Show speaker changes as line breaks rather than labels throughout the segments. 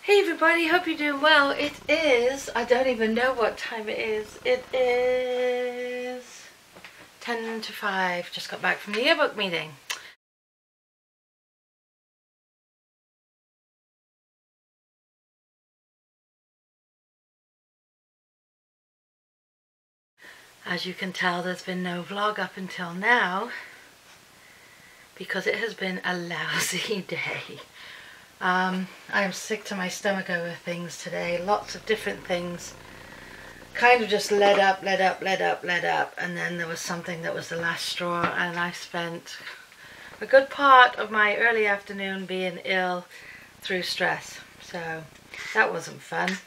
Hey everybody, hope you're doing well. It is, I don't even know what time it is. It is 10 to 5. Just got back from the yearbook meeting. As you can tell, there's been no vlog up until now because it has been a lousy day. I am sick to my stomach over things today. Lots of different things. Kind of just led up, and then there was something that was the last straw, and I spent a good part of my early afternoon being ill through stress. So that wasn't fun.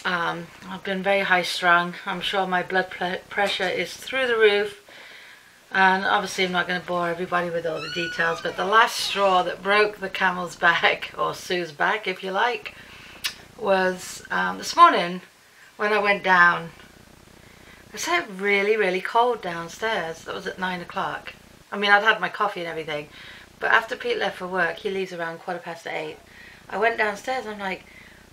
I've been very high strung. I'm sure my blood pressure is through the roof. And obviously I'm not going to bore everybody with all the details, but the last straw that broke the camel's back, or Sue's back if you like, was this morning when I went down. It was really cold downstairs. That was at 9 o'clock. I mean, I'd had my coffee and everything, but after Pete left for work, he leaves around 8:15. I went downstairs and I'm like,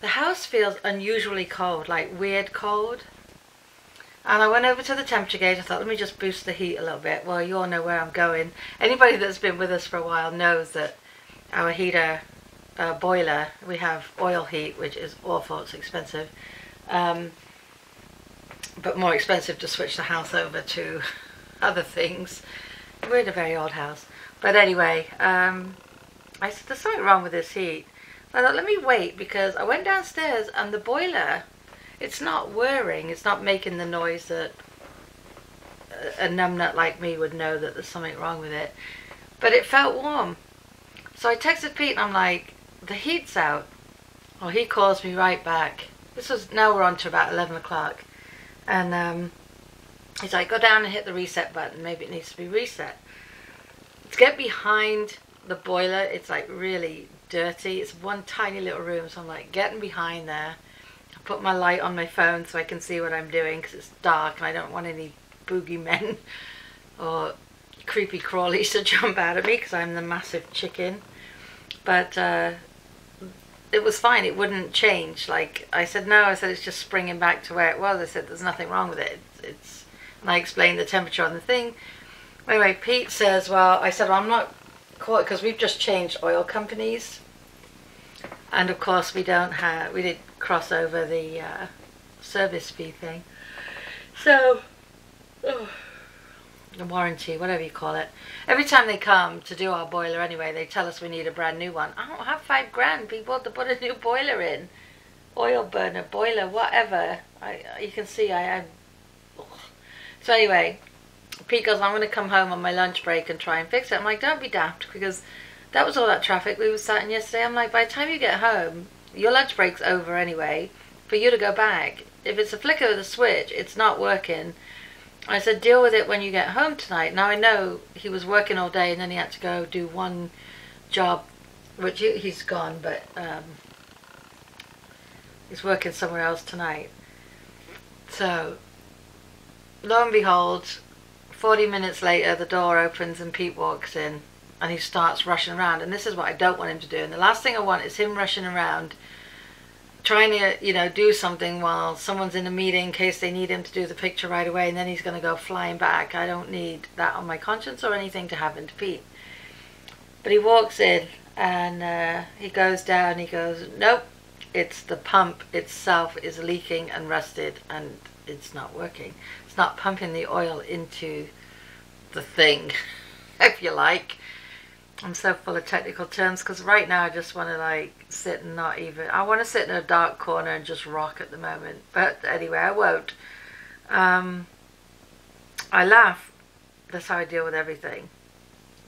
the house feels unusually cold, like weird cold. And I went over to the temperature gauge. I thought, let me just boost the heat a little bit. Well, you all know where I'm going. Anybody that's been with us for a while knows that our heater, boiler, we have oil heat, which is awful, it's expensive. But more expensive to switch the house over to other things. We're in a very old house. But anyway, I said, there's something wrong with this heat. I thought, let me wait, because I went downstairs and the boiler, it's not whirring, it's not making the noise that a numbnut like me would know that there's something wrong with it. But it felt warm. So I texted Pete and I'm like, the heat's out. Well, he calls me right back. Now we're on to about 11 o'clock. And he's like, go down and hit the reset button. Maybe it needs to be reset. To get behind the boiler, it's like really dirty. It's one tiny little room. So I'm like getting behind there. Put my light on my phone so I can see what I'm doing because it's dark and I don't want any boogeymen or creepy crawlies to jump out at me because I'm the massive chicken. But it was fine. It wouldn't change. Like I said, no. I said it's just springing back to where it was. I said there's nothing wrong with it. And I explained the temperature on the thing. Anyway, Pete says, well, I said, well, I'm not caught because we've just changed oil companies. And of course we did cross over the service fee thing. So, the warranty, whatever you call it. Every time they come to do our boiler anyway, they tell us we need a brand new one. I don't have $5,000, people, to put a new boiler in. Oil burner, boiler, whatever. You can see I am. So anyway, Pete goes, I'm going to come home on my lunch break and try and fix it. I'm like, don't be daft, because that was all that traffic we were sat in yesterday. I'm like, by the time you get home, your lunch break's over anyway, for you to go back. If it's a flicker of the switch, it's not working. I said, deal with it when you get home tonight. Now I know he was working all day and then he had to go do one job, which he's gone, but he's working somewhere else tonight. So, lo and behold, 40 minutes later, the door opens and Pete walks in. And he starts rushing around, and this is what I don't want him to do. And the last thing I want is him rushing around, trying to, do something while someone's in a meeting in case they need him to do the picture right away, and then he's going to go flying back. I don't need that on my conscience or anything to happen to Pete. But he walks in, and he goes down, he goes, nope, it's the pump itself is leaking and rusted, and it's not working. It's not pumping the oil into the thing, if you like. I'm so full of technical terms because right now I just want to sit and not even, I want to sit in a dark corner and just rock at the moment. But anyway, I won't. I laugh. That's how I deal with everything.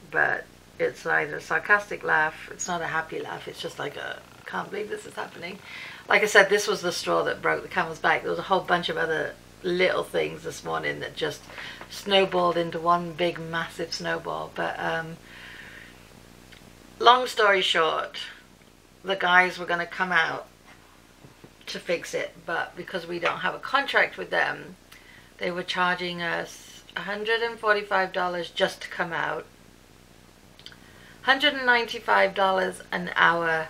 But it's either a sarcastic laugh, it's not a happy laugh, it's just like I can't believe this is happening. Like I said, this was the straw that broke the camel's back. There was a whole bunch of other little things this morning that just snowballed into one big massive snowball. But long story short, the guys were going to come out to fix it, but because we don't have a contract with them, they were charging us $145 just to come out, $195 an hour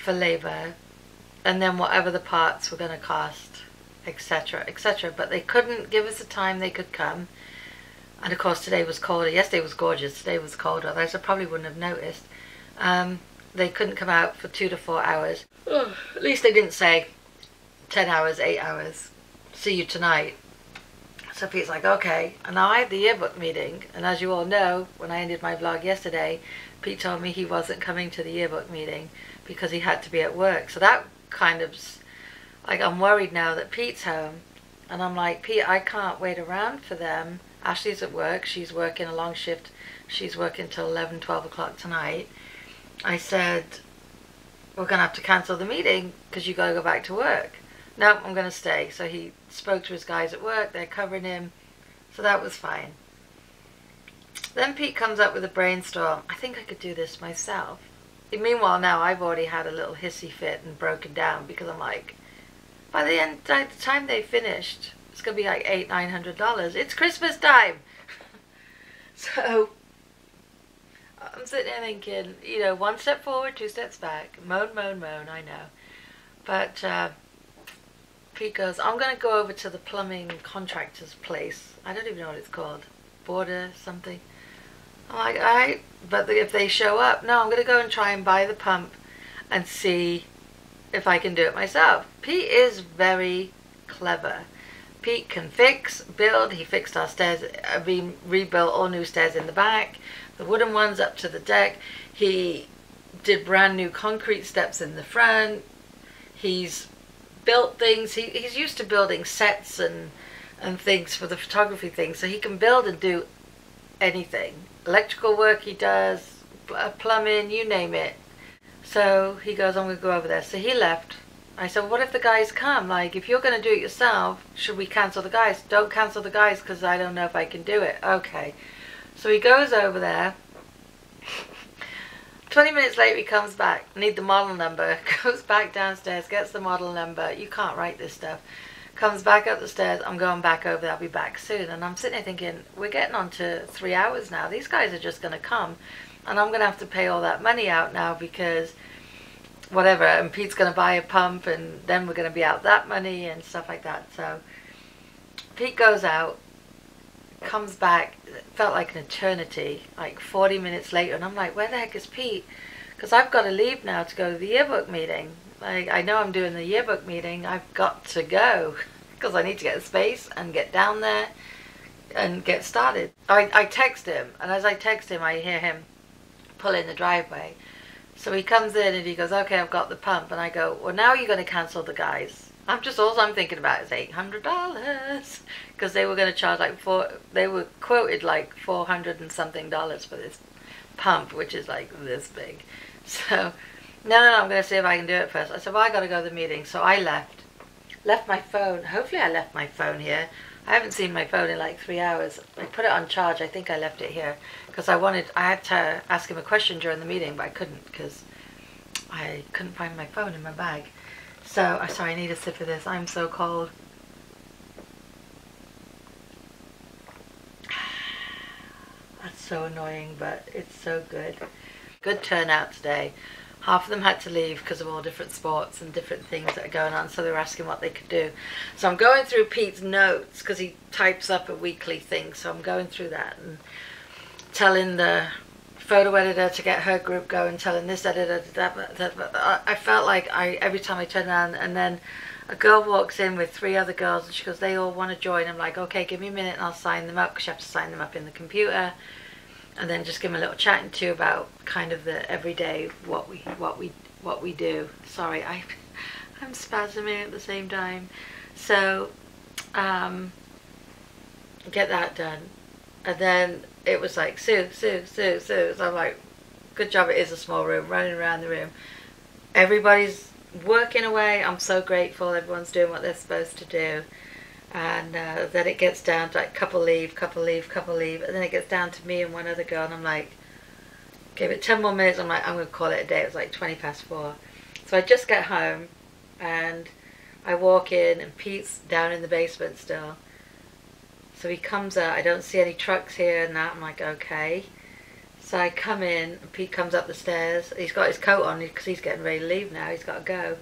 for labor, and then whatever the parts were going to cost, etc., etc. But they couldn't give us a time they could come. And of course today was colder. Yesterday was gorgeous. Today was colder. Otherwise I probably wouldn't have noticed. They couldn't come out for 2 to 4 hours. Ugh. At least they didn't say 10 hours, 8 hours. See you tonight. So Pete's like, okay. And now I had the yearbook meeting. And as you all know, when I ended my vlog yesterday, Pete told me he wasn't coming to the yearbook meeting because he had to be at work. So that kind of, like, I'm worried now that Pete's home. And I'm like, Pete, I can't wait around for them. Ashley's at work. She's working a long shift. She's working till 11, 12 o'clock tonight. I said, we're going to have to cancel the meeting because you got to go back to work. No, I'm going to stay. So he spoke to his guys at work. They're covering him. So that was fine. Then Pete comes up with a brainstorm. I think I could do this myself. And meanwhile, now I've already had a little hissy fit and broken down because I'm like, by the time they finished, it's going to be like $800-900. It's Christmas time. So I'm sitting there thinking, you know, 1 step forward, 2 steps back. Moan, moan, moan, I know. But Pete goes, I'm going to go over to the plumbing contractor's place. I don't even know what it's called. Border something. I'm like, all right. But if they show up, no, I'm going to go and try and buy the pump and see if I can do it myself. Pete is very clever. Pete can fix, build. He fixed our stairs. We rebuilt all new stairs in the back. The wooden ones up to the deck. He did brand new concrete steps in the front. He's built things. He's used to building sets and things for the photography thing. So he can build and do anything. Electrical work he does, plumbing, you name it. So he goes, I'm going to go over there. So he left. I said, what if the guys come? Like, if you're going to do it yourself, should we cancel the guys? Don't cancel the guys because I don't know if I can do it. Okay. So he goes over there. 20 minutes later, he comes back. Need the model number. Goes back downstairs, gets the model number. You can't write this stuff. Comes back up the stairs. I'm going back over there. I'll be back soon. And I'm sitting there thinking, we're getting on to 3 hours now. These guys are just going to come. And I'm going to have to pay all that money out now because whatever. And Pete's going to buy a pump. And then we're going to be out that money and stuff like that. So Pete goes out. Comes back. It felt like an eternity. Like 40 minutes later. And I'm like, where the heck is Pete? Because I've got to leave now to go to the yearbook meeting. Like, I know I'm doing the yearbook meeting. I've got to go because I need to get a space and get down there and get started. I text him, and as I text him, I hear him pull in the driveway. So he comes in and he goes, okay, I've got the pump. And I go, well, now you're going to cancel the guys. All I'm thinking about is $800 because they were going to charge like they were quoted like $400 and something for this pump, which is like this big. So no, I'm going to see if I can do it first. I said, well, I got to go to the meeting. So I left my phone. Hopefully I left my phone here. I haven't seen my phone in like 3 hours. I put it on charge. I think I left it here because I had to ask him a question during the meeting, but I couldn't because I couldn't find my phone in my bag. So, I'm sorry, I need a sip of this. I'm so cold. That's so annoying, but it's so good. Good turnout today. Half of them had to leave because of all different sports and different things that are going on, so they were asking what they could do. So I'm going through Pete's notes because he types up a weekly thing, so I'm going through that and telling the photo editor to get her group going, telling this editor that. I felt like every time I turn around, and then a girl walks in with 3 other girls and she goes, they all want to join. I'm like, okay, give me a minute and I'll sign them up because you have to sign them up in the computer. And then just give them a little chatting to about kind of the everyday what we do. Sorry, I'm spasming at the same time. So get that done. And then it was like, Sue. So I'm like, good job, it is a small room, running around the room. Everybody's working away. I'm so grateful. Everyone's doing what they're supposed to do. And then it gets down to like couple leave. And then it gets down to me and one other girl. And I'm like, give it 10 more minutes. I'm like, I'm going to call it a day. It was like 4:20. So I just get home and I walk in and Pete's down in the basement still. So he comes out, I don't see any trucks here and that. I'm like, okay. So I come in, and Pete comes up the stairs. He's got his coat on because he's getting ready to leave now. He's got to go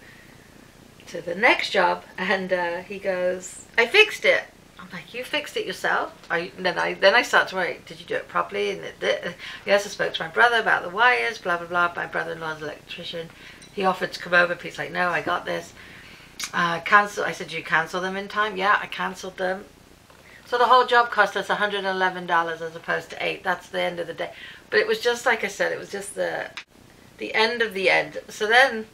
to the next job, and he goes, "I fixed it." I'm like, "You fixed it yourself?" Then I start to worry, did you do it properly? And yes, I spoke to my brother about the wires, blah, blah, blah. My brother-in-law's an electrician. He offered to come over. Pete's like, "No, I got this." Cancel. I said, "You cancel them in time?" "Yeah, I cancelled them." So the whole job cost us $111 as opposed to $8. That's the end of the day. But it was just, like I said, it was just the end of the end. So then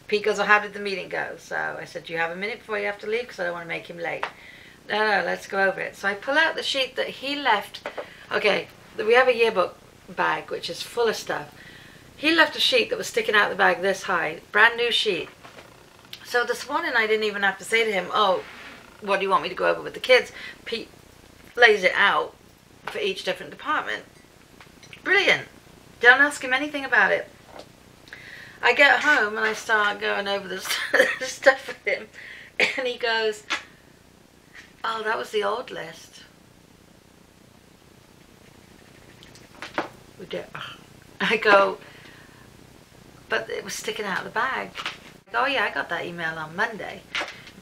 Pete goes, "Well, how did the meeting go?" So I said, "Do you have a minute before you have to leave? Because I don't want to make him late." No, let's go over it. So I pull out the sheet that he left. Okay, we have a yearbook bag, which is full of stuff. He left a sheet that was sticking out the bag this high. Brand new sheet. So this morning I didn't even have to say to him, "Oh, what do you want me to go over with the kids?" Pete lays it out for each different department. Brilliant. Don't ask him anything about it. I get home and I start going over the stuff with him, and he goes, "Oh, that was the old list." We did. I go, "But it was sticking out of the bag." I go, "Oh yeah, I got that email on Monday."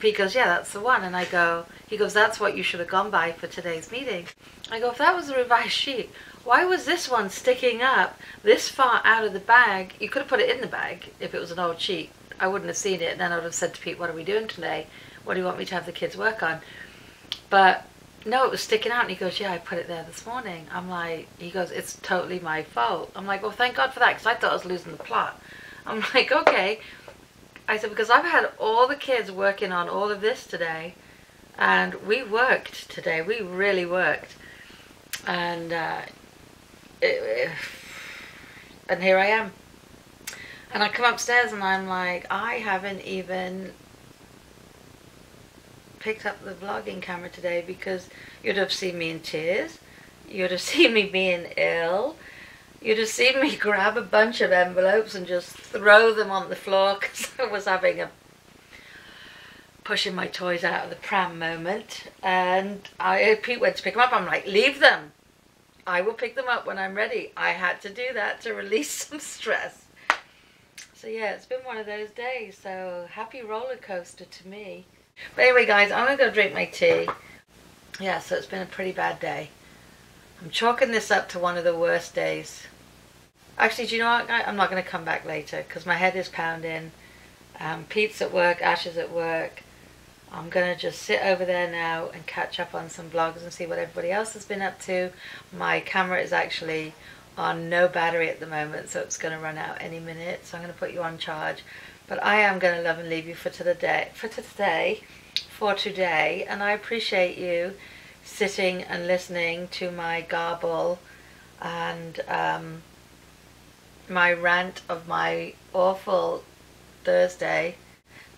He goes, "Yeah, that's the one." And I go, he goes, "That's what you should have gone by for today's meeting." I go, "If that was a revised sheet, why was this one sticking up this far out of the bag? You could have put it in the bag if it was an old sheet. I wouldn't have seen it. Then I would have said to Pete, 'What are we doing today? What do you want me to have the kids work on?' But no, it was sticking out." And he goes, "Yeah, I put it there this morning." I'm like, he goes, "It's totally my fault." I'm like, "Well, thank God for that, because I thought I was losing the plot." I'm like, "Okay." I said, "Because I've had all the kids working on all of this today, and we worked today. We really worked. And and here I am." And I come upstairs and I'm like, I haven't even picked up the vlogging camera today, because you'd have seen me in tears. You'd have seen me being ill. You'd have seen me grab a bunch of envelopes and just throw them on the floor because I was having a pushing my toys out of the pram moment. And Pete went to pick them up. I'm like, "Leave them. I will pick them up when I'm ready." I had to do that to release some stress. So yeah, it's been one of those days. So happy roller coaster to me. But anyway, guys, I'm going to go drink my tea. Yeah, so it's been a pretty bad day. I'm chalking this up to one of the worst days. Actually, do you know what, guys? I'm not going to come back later because my head is pounding. Pete's at work, Ash is at work. I'm going to just sit over there now and catch up on some vlogs and see what everybody else has been up to. My camera is actually on no battery at the moment, so it's going to run out any minute. So I'm going to put you on charge. But I am going to love and leave you for today. And I appreciate you sitting and listening to my garble and my rant of my awful Thursday.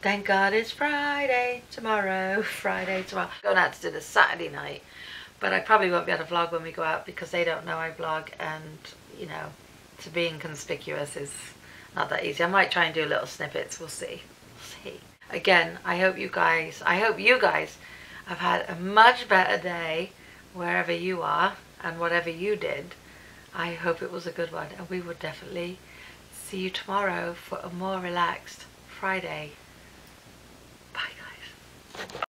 Thank God it's Friday tomorrow. I'm going out to do this Saturday night, but I probably won't be able to vlog when we go out because they don't know I vlog, and you know, to be inconspicuous is not that easy. I might try and do little snippets. We'll see. Again, I hope you guys have had a much better day wherever you are and whatever you did. I hope it was a good one, and we will definitely see you tomorrow for a more relaxed Friday. Bye, guys.